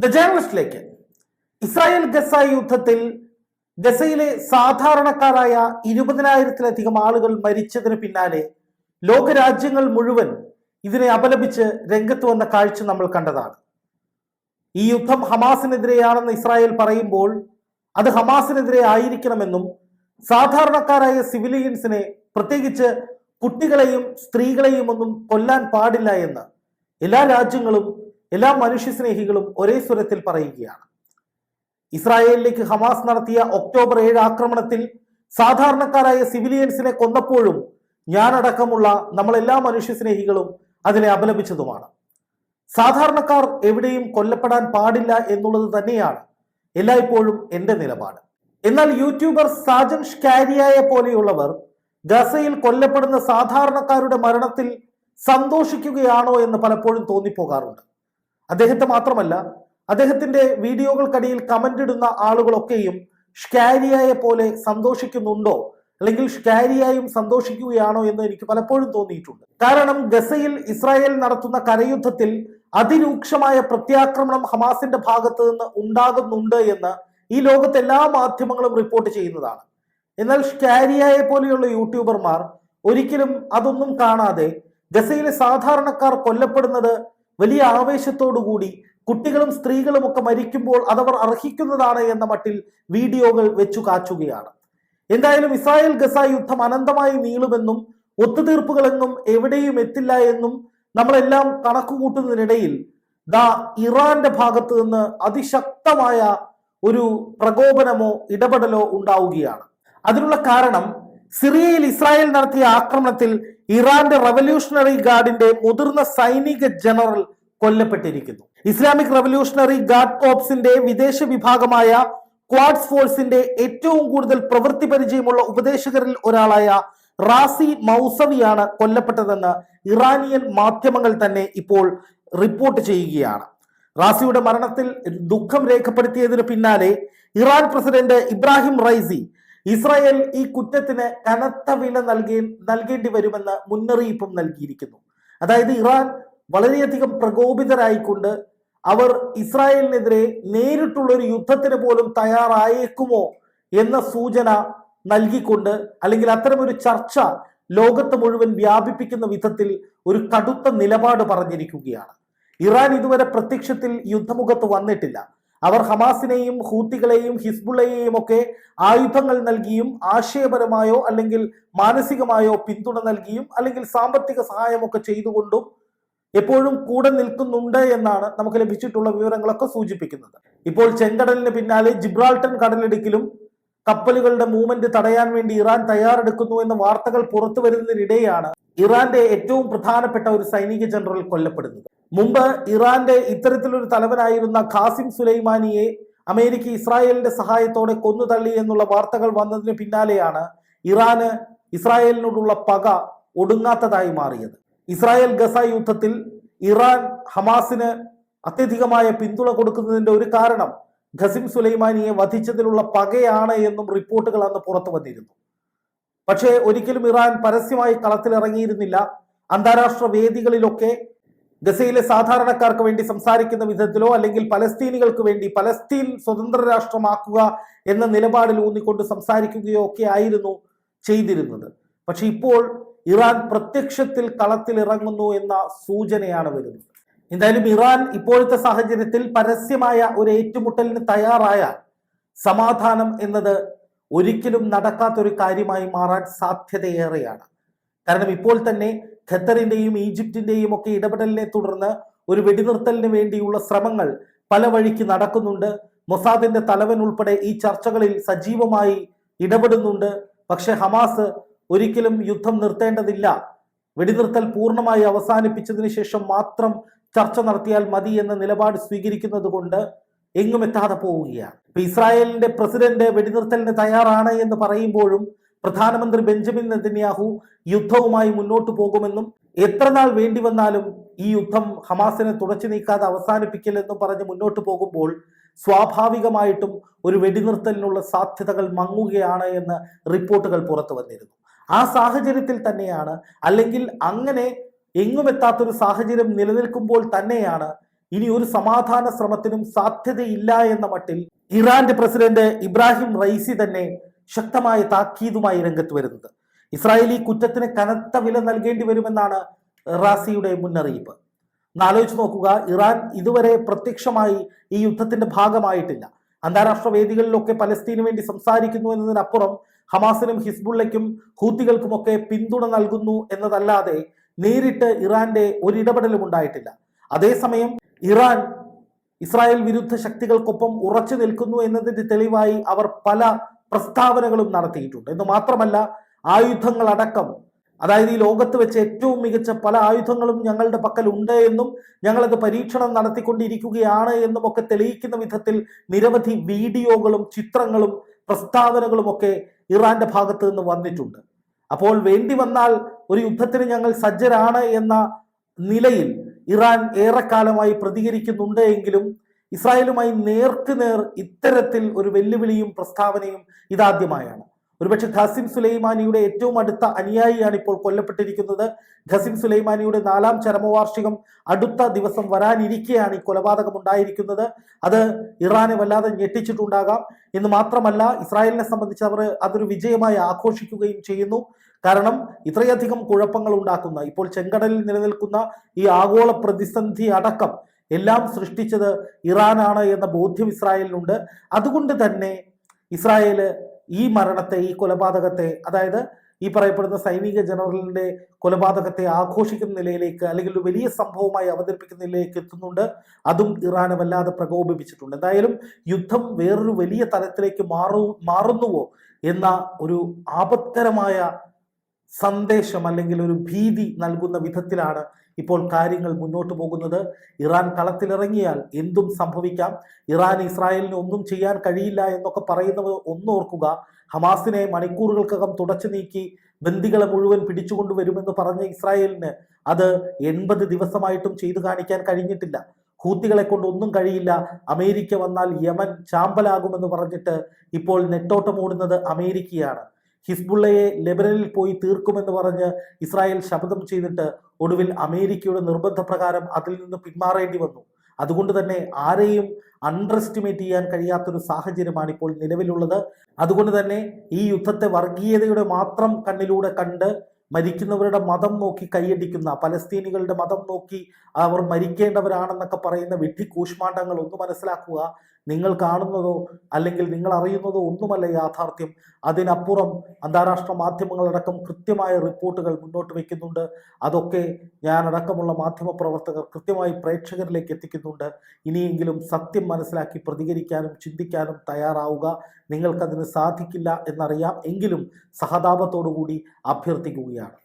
The ജേർണലിസ്റ്റിലേക്ക് Israel Gaza യുദ്ധത്തിൽ ഗസയിലെ സാധാരണക്കാരായ 20,000-ലധികം ആളുകൾ മരിച്ചതിന് പിന്നാലെ ലോകരാജ്യങ്ങൾ മുഴുവൻ ഇതിനെ അപലപിച്ച് രംഗത്ത് വന്ന കാഴ്ച നമ്മൾ കണ്ടതാണ്. ഈ യുദ്ധം ഹമാസിനെതിരെയാണെന്ന് ഇസ്രായേൽ പറയുമ്പോൾ അത് ഹമാസിനെതിരെ ആയിരിക്കണമെന്നും സാധാരണക്കാരായ സിവിലിയൻസിനെ, പ്രത്യേകിച്ച് കുട്ടികളെയും സ്ത്രീകളെയും ഒന്നും കൊല്ലാൻ പാടില്ല എന്ന് എല്ലാ രാജ്യങ്ങളും എല്ലാ മനുഷ്യസ്നേഹികളും ഒരേ സ്വരത്തിൽ പറയുകയാണ്. ഇസ്രായേലിലേക്ക് ഹമാസ് നടത്തിയ ഒക്ടോബർ 7 ആക്രമണത്തിൽ സാധാരണക്കാരായ സിവിലിയൻസിനെ കൊന്നപ്പോഴും ഞാനടക്കമുള്ള നമ്മളെല്ലാ മനുഷ്യസ്നേഹികളും അതിനെ അപലപിച്ചതുമാണ്. സാധാരണക്കാർ എവിടെയും കൊല്ലപ്പെടാൻ പാടില്ല എന്നുള്ളത് തന്നെയാണ് എല്ലായ്പ്പോഴും എൻ്റെ നിലപാട്. എന്നാൽ യൂട്യൂബർ സാജൻ ഷ്കാരിയയെ പോലെയുള്ളവർ ഗസയിൽ കൊല്ലപ്പെടുന്ന സാധാരണക്കാരുടെ മരണത്തിൽ സന്തോഷിക്കുകയാണോ എന്ന് പലപ്പോഴും തോന്നിപ്പോകാറുണ്ട്. അദ്ദേഹത്തെ മാത്രമല്ല, അദ്ദേഹത്തിന്റെ വീഡിയോകൾക്കടിയിൽ കമന്റ് ഇടുന്ന ആളുകളൊക്കെയും ഷ്കാരിയയെ പോലെ സന്തോഷിക്കുന്നുണ്ടോ, അല്ലെങ്കിൽ ഷ്കാരിയായും സന്തോഷിക്കുകയാണോ എന്ന് എനിക്ക് പലപ്പോഴും തോന്നിയിട്ടുണ്ട്. കാരണം ഗസയിൽ ഇസ്രായേൽ നടത്തുന്ന കരയുദ്ധത്തിൽ അതിരൂക്ഷമായ പ്രത്യാക്രമണം ഹമാസിന്റെ ഭാഗത്ത് നിന്ന് ഉണ്ടാകുന്നുണ്ട് എന്ന് ഈ ലോകത്തെ എല്ലാ മാധ്യമങ്ങളും റിപ്പോർട്ട് ചെയ്യുന്നതാണ്. എന്നാൽ ഷ്കാരിയയെ പോലെയുള്ള യൂട്യൂബർമാർ ഒരിക്കലും അതൊന്നും കാണാതെ ഗസയിലെ സാധാരണക്കാർ കൊല്ലപ്പെടുന്നത് വലിയ ആവേശത്തോടുകൂടി കുട്ടികളും സ്ത്രീകളും ഒക്കെ മരിക്കുമ്പോൾ അതവർ അർഹിക്കുന്നതാണ് എന്ന മട്ടിൽ വീഡിയോകൾ വെച്ചു കാച്ചുകയാണ്. എന്തായാലും ഇസ്രായേൽ ഗസ യുദ്ധം അനന്തമായി നീളുമെന്നും ഒത്തുതീർപ്പുകളെന്നും എവിടെയും എത്തില്ല എന്നും നമ്മളെല്ലാം കണക്കുകൂട്ടുന്നതിനിടയിൽ ഇറാന്റെ ഭാഗത്ത് നിന്ന് അതിശക്തമായ ഒരു പ്രകോപനമോ ഇടപെടലോ ഉണ്ടാവുകയാണ്. അതിനുള്ള കാരണം സിറിയയിൽ ഇസ്രായേൽ നടത്തിയ ആക്രമണത്തിൽ ഇറാന്റെ റവല്യൂഷണറി ഗാർഡിന്റെ മുതിർന്ന സൈനിക ജനറൽ കൊല്ലപ്പെട്ടിരിക്കുന്നു. ഇസ്ലാമിക് റവല്യൂഷണറി ഗാർഡ് കോർപ്സിന്റെ വിദേശ വിഭാഗമായ ക്വാഡ്സ് ഫോഴ്സിന്റെ ഏറ്റവും കൂടുതൽ പ്രവൃത്തി പരിചയമുള്ള ഉപദേശകരിൽ ഒരാളായ റാസി മൗസവിയാണ് കൊല്ലപ്പെട്ടതെന്ന് ഇറാനിയൻ മാധ്യമങ്ങൾ തന്നെ ഇപ്പോൾ റിപ്പോർട്ട് ചെയ്യുകയാണ്. റാസിയുടെ മരണത്തിൽ ദുഃഖം രേഖപ്പെടുത്തിയതിനു പിന്നാലെ Iran president Ebrahim Raisi Israel ഈ കുറ്റത്തിന് കനത്ത വില നൽകേണ്ടി വരുമെന്ന് മുന്നറിയിപ്പും നൽകിയിരിക്കുന്നു. അതായത് ഇറാൻ വളരെയധികം പ്രകോപിതരായിക്കൊണ്ട് അവർ ഇസ്രായേലിനെതിരെ നേരിട്ടുള്ള ഒരു യുദ്ധത്തിന് പോലും തയ്യാറായേക്കുമോ എന്ന സൂചന നൽകിക്കൊണ്ട്, അല്ലെങ്കിൽ അത്തരമൊരു ചർച്ച ലോകത്ത് മുഴുവൻ വ്യാപിപ്പിക്കുന്ന വിധത്തിൽ ഒരു കടുത്ത നിലപാട് പറഞ്ഞിരിക്കുകയാണ്. ഇറാൻ ഇതുവരെ പ്രത്യക്ഷത്തിൽ യുദ്ധമുഖത്ത് വന്നിട്ടില്ല. അവർ ഹമാസിനെയും ഹൂത്തികളെയും ഹിസ്ബുള്ളയെയും ഒക്കെ ആയുധങ്ങൾ നൽകിയും ആശയപരമായോ അല്ലെങ്കിൽ മാനസികമായോ പിന്തുണ നൽകിയും അല്ലെങ്കിൽ സാമ്പത്തിക സഹായമൊക്കെ ചെയ്തുകൊണ്ടും എപ്പോഴും കൂടെ നിൽക്കുന്നുണ്ട് എന്നാണ് നമുക്ക് ലഭിച്ചിട്ടുള്ള വിവരങ്ങളൊക്കെ സൂചിപ്പിക്കുന്നത്. ഇപ്പോൾ ചെങ്കടലിന് പിന്നാലെ ജിബ്രാൾട്ടർ കടലിടുക്കിലും കപ്പലുകളുടെ മൂവ്മെന്റ് തടയാൻ വേണ്ടി ഇറാൻ തയ്യാറെടുക്കുന്നു എന്ന വാർത്തകൾ പുറത്തു വരുന്നതിനിടെയാണ് ഇറാന്റെ ഏറ്റവും പ്രധാനപ്പെട്ട ഒരു സൈനിക ജനറൽ കൊല്ലപ്പെടുന്നത്. മുമ്പ് ഇറാന്റെ ഇത്തരത്തിലൊരു തലവനായിരുന്ന ഖാസിം സുലൈമാനിയെ അമേരിക്ക ഇസ്രായേലിന്റെ സഹായത്തോടെ കൊന്നുതള്ളി എന്നുള്ള വാർത്തകൾ വന്നതിന് പിന്നാലെയാണ് ഇറാന് ഇസ്രായേലിനോടുള്ള പക ഒടുങ്ങാത്തതായി മാറിയത്. ഇസ്രായേൽ ഗസ യുദ്ധത്തിൽ ഇറാൻ ഹമാസിന് അത്യധികമായ പിന്തുണ കൊടുക്കുന്നതിന്റെ ഒരു കാരണം ഖാസിം സുലൈമാനിയെ വധിച്ചതിലുള്ള പകയാണ് എന്നും റിപ്പോർട്ടുകൾ അന്ന് പുറത്തു വന്നിരുന്നു. പക്ഷേ ഒരിക്കലും ഇറാൻ പരസ്യമായി കളത്തിലിറങ്ങിയിരുന്നില്ല. അന്താരാഷ്ട്ര വേദികളിലൊക്കെ ഗസയിലെ സാധാരണക്കാർക്ക് വേണ്ടി സംസാരിക്കുന്ന വിധത്തിലോ അല്ലെങ്കിൽ പലസ്തീനികൾക്ക് വേണ്ടി പലസ്തീൻ സ്വതന്ത്ര രാഷ്ട്രമാക്കുക എന്ന നിലപാടിൽ ഊന്നിക്കൊണ്ട് സംസാരിക്കുകയോ ഒക്കെ ആയിരുന്നു ചെയ്തിരുന്നത്. പക്ഷെ ഇപ്പോൾ ഇറാൻ പ്രത്യക്ഷത്തിൽ കളത്തിലിറങ്ങുന്നു എന്ന സൂചനയാണ് വരുന്നത്. എന്തായാലും ഇറാൻ ഇപ്പോഴത്തെ സാഹചര്യത്തിൽ പരസ്യമായ ഒരു ഏറ്റുമുട്ടലിന് തയ്യാറായാൽ സമാധാനം എന്നത് ഒരിക്കലും നടക്കാത്തൊരു കാര്യമായി മാറാൻ സാധ്യതയേറെയാണ്. കാരണം ഇപ്പോൾ തന്നെ ഖത്തറിന്റെയും ഈജിപ്തിന്റെയും ഒക്കെ ഇടപെടലിനെ തുടർന്ന് ഒരു വെടിനിർത്തലിന് വേണ്ടിയുള്ള ശ്രമങ്ങൾ പല വഴിക്ക് നടക്കുന്നുണ്ട്. മൊസാദിന്റെ തലവൻ ഉൾപ്പെടെ ഈ ചർച്ചകളിൽ സജീവമായി ഇടപെടുന്നുണ്ട്. പക്ഷെ ഹമാസ് ഒരിക്കലും യുദ്ധം നിർത്തേണ്ടതില്ല, വെടിനിർത്തൽ പൂർണ്ണമായി അവസാനിപ്പിച്ചതിന് ശേഷം മാത്രം ചർച്ച നടത്തിയാൽ മതി എന്ന നിലപാട് സ്വീകരിക്കുന്നത് കൊണ്ട് എങ്ങും എത്താതെ പോവുകയാണ്. ഇപ്പൊ ഇസ്രായേലിന്റെ പ്രസിഡന്റ് വെടിനിർത്തലിന് തയ്യാറാണ് എന്ന് പറയുമ്പോഴും പ്രധാനമന്ത്രി ബെഞ്ചമിൻ നെതന്യാഹു യുദ്ധവുമായി മുന്നോട്ട് പോകുമെന്നും എത്ര നാൾ വേണ്ടി വന്നാലും ഈ യുദ്ധം ഹമാസിനെ തുടച്ചു നീക്കാതെ അവസാനിപ്പിക്കില്ലെന്നും പറഞ്ഞ് മുന്നോട്ട് പോകുമ്പോൾ സ്വാഭാവികമായിട്ടും ഒരു വെടിനിർത്തലിനുള്ള സാധ്യതകൾ മങ്ങുകയാണ് എന്ന് റിപ്പോർട്ടുകൾ പുറത്തു വന്നിരുന്നു. ആ സാഹചര്യത്തിൽ തന്നെയാണ്, അല്ലെങ്കിൽ അങ്ങനെ എങ്ങുമെത്താത്തൊരു സാഹചര്യം നിലനിൽക്കുമ്പോൾ തന്നെയാണ് ഇനി ഒരു സമാധാന ശ്രമത്തിനും സാധ്യതയില്ല എന്ന മട്ടിൽ ഇറാന്റെ പ്രസിഡന്റ് ഇബ്രാഹിം റൈസി തന്നെ ശക്തമായ താക്കീതുമായി രംഗത്ത് വരുന്നത്. ഇസ്രായേലി കുറ്റത്തിന് കനത്ത വില നൽകേണ്ടി വരുമെന്നാണ് റാസിയുടെ മുന്നറിയിപ്പ്. ആലോചിച്ച് നോക്കുക, ഇറാൻ ഇതുവരെ പ്രത്യക്ഷമായി ഈ യുദ്ധത്തിന്റെ ഭാഗമായിട്ടില്ല. അന്താരാഷ്ട്ര വേദികളിലൊക്കെ പലസ്തീനു വേണ്ടി സംസാരിക്കുന്നു എന്നതിനപ്പുറം ഹമാസിനും ഹിസ്ബുള്ളയ്ക്കും ഹൂത്തികൾക്കുമൊക്കെ പിന്തുണ നൽകുന്നു എന്നതല്ലാതെ നേരിട്ട് ഇറാന്റെ ഒരിടപെടലും ഉണ്ടായിട്ടില്ല. അതേസമയം ഇറാൻ ഇസ്രായേൽ വിരുദ്ധ ശക്തികൾക്കൊപ്പം ഉറച്ചു നിൽക്കുന്നു എന്നതിന്റെ തെളിവായി അവർ പല പ്രസ്താവനകളും നടത്തിയിട്ടുണ്ട്. എന്ന് മാത്രമല്ല, ആയുധങ്ങളടക്കം, അതായത് ഈ ലോകത്ത് വെച്ച് ഏറ്റവും മികച്ച പല ആയുധങ്ങളും ഞങ്ങളുടെ പക്കൽ ഉണ്ട് എന്നും ഞങ്ങളത് പരീക്ഷണം നടത്തിക്കൊണ്ടിരിക്കുകയാണ് എന്നും ഒക്കെ തെളിയിക്കുന്ന വിധത്തിൽ നിരവധി വീഡിയോകളും ചിത്രങ്ങളും പ്രസ്താവനകളും ഒക്കെ ഇറാന്റെ ഭാഗത്ത് നിന്ന് വന്നിട്ടുണ്ട്. അപ്പോൾ വേണ്ടി വന്നാൽ ഒരു യുദ്ധത്തിന് ഞങ്ങൾ സജ്ജരാണ് എന്ന നിലയിൽ ഇറാൻ ഏറെക്കാലമായി പ്രതികരിക്കുന്നുണ്ട് എങ്കിലും ഇസ്രായേലുമായി നേർക്കുനേർ ഇത്തരത്തിൽ ഒരു വെല്ലുവിളിയും പ്രസ്താവനയും ഇതാദ്യമായാണ്. ഒരുപക്ഷെ ഖാസിം സുലൈമാനിയുടെ ഏറ്റവും അടുത്ത അനുയായിയാണ് ഇപ്പോൾ കൊല്ലപ്പെട്ടിരിക്കുന്നത്. ഖാസിം സുലൈമാനിയുടെ 4ാം ചരമവാർഷികം അടുത്ത ദിവസം വരാനിരിക്കെയാണ് ഈ കൊലപാതകം ഉണ്ടായിരിക്കുന്നത്. അത് ഇറാനെ വല്ലാതെ ഞെട്ടിച്ചിട്ടുണ്ടാകാം. എന്ന് മാത്രമല്ല, ഇസ്രായേലിനെ സംബന്ധിച്ച് അവർ അതൊരു വിജയമായി ആഘോഷിക്കുകയും ചെയ്യുന്നു. കാരണം ഇത്രയധികം കുഴപ്പങ്ങൾ ഉണ്ടാക്കുന്ന, ഇപ്പോൾ ചെങ്കടലിൽ നിലനിൽക്കുന്ന ഈ ആഗോള പ്രതിസന്ധി അടക്കം എല്ലാം സൃഷ്ടിച്ചത് ഇറാനാണ് എന്ന ബോധ്യം ഇസ്രായേലിനുണ്ട്. അതുകൊണ്ട് തന്നെ ഇസ്രായേല് ഈ മരണത്തെ, ഈ കൊലപാതകത്തെ, അതായത് ഈ പറയപ്പെടുന്ന സൈനിക ജനറലിന്റെ കൊലപാതകത്തെ ആഘോഷിക്കുന്ന നിലയിലേക്ക്, അല്ലെങ്കിൽ ഒരു വലിയ സംഭവമായി അവതരിപ്പിക്കുന്ന നിലയിലേക്ക് എത്തുന്നുണ്ട്. അതും ഇറാനെ വല്ലാതെ പ്രകോപിപ്പിച്ചിട്ടുണ്ട്. എന്തായാലും യുദ്ധം വേറൊരു വലിയ തലത്തിലേക്ക് മാറുന്നുവോ എന്ന ഒരു ആപത്കരമായ സന്ദേശം അല്ലെങ്കിൽ ഒരു ഭീതി നൽകുന്ന വിധത്തിലാണ് ഇപ്പോൾ കാര്യങ്ങൾ മുന്നോട്ട് പോകുന്നത്. ഇറാൻ കളത്തിലിറങ്ങിയാൽ എന്തും സംഭവിക്കാം. ഇറാൻ ഇസ്രായേലിന് ഒന്നും ചെയ്യാൻ കഴിയില്ല എന്നൊക്കെ പറയുന്നവർ ഒന്നോർക്കുക, ഹമാസിനെ മണിക്കൂറുകൾക്കകം തുടച്ചു നീക്കി ബന്ദികളെ മുഴുവൻ പിടിച്ചുകൊണ്ടുവരുമെന്ന് പറഞ്ഞ ഇസ്രായേലിന് അത് 80 ദിവസമായിട്ടും ചെയ്തു കാണിക്കാൻ കഴിഞ്ഞിട്ടില്ല. ഹൂത്തികളെ കൊണ്ട് ഒന്നും കഴിയില്ല, അമേരിക്ക വന്നാൽ യമൻ ചാമ്പലാകുമെന്ന് പറഞ്ഞിട്ട് ഇപ്പോൾ നെട്ടോട്ടം ഓടുന്നത് അമേരിക്കയാണ്. ഹിസ്ബുള്ളയെ ലെബനനിൽ പോയി തീർക്കുമെന്ന് പറഞ്ഞ് ഇസ്രായേൽ ശപഥം ചെയ്തിട്ട് ഒടുവിൽ അമേരിക്കയുടെ നിർബന്ധപ്രകാരം അതിൽ നിന്ന് പിന്മാറേണ്ടി വന്നു. അതുകൊണ്ട് തന്നെ ആരെയും അണ്ടർ എസ്റ്റിമേറ്റ് ചെയ്യാൻ കഴിയാത്തൊരു സാഹചര്യമാണ് ഇപ്പോൾ നിലവിലുള്ളത്. അതുകൊണ്ട് തന്നെ ഈ യുദ്ധത്തെ വർഗീയതയുടെ മാത്രം കണ്ണിലൂടെ കണ്ട് മരിക്കുന്നവരുടെ മതം നോക്കി കൈയടിക്കുന്ന, പലസ്തീനികളുടെ മതം നോക്കി അവർ മരിക്കേണ്ടവരാണെന്നൊക്കെ പറയുന്ന വിഡ്ഢി കൂഷ്മാണ്ഡങ്ങൾ ഒന്ന് മനസ്സിലാക്കുക. നിങ്ങൾ കാണുന്നതോ അല്ലെങ്കിൽ നിങ്ങൾ അറിയുന്നതോ ഒന്നുമല്ല യാഥാർത്ഥ്യം. അതിനപ്പുറം അന്താരാഷ്ട്ര മാധ്യമങ്ങളടക്കം കൃത്യമായ റിപ്പോർട്ടുകൾ മുന്നോട്ട് വയ്ക്കുന്നുണ്ട്. അതൊക്കെ ഞാനടക്കമുള്ള മാധ്യമപ്രവർത്തകർ കൃത്യമായി പ്രേക്ഷകരിലേക്ക് എത്തിക്കുന്നുണ്ട്. ഇനിയെങ്കിലും സത്യം മനസ്സിലാക്കി പ്രതികരിക്കാനും ചിന്തിക്കാനും തയ്യാറാവുക. നിങ്ങൾക്കതിന് സാധിക്കില്ല എന്നറിയാം, എങ്കിലും സഹതാപത്തോടു കൂടി അഭ്യർത്ഥിക്കുകയാണ്.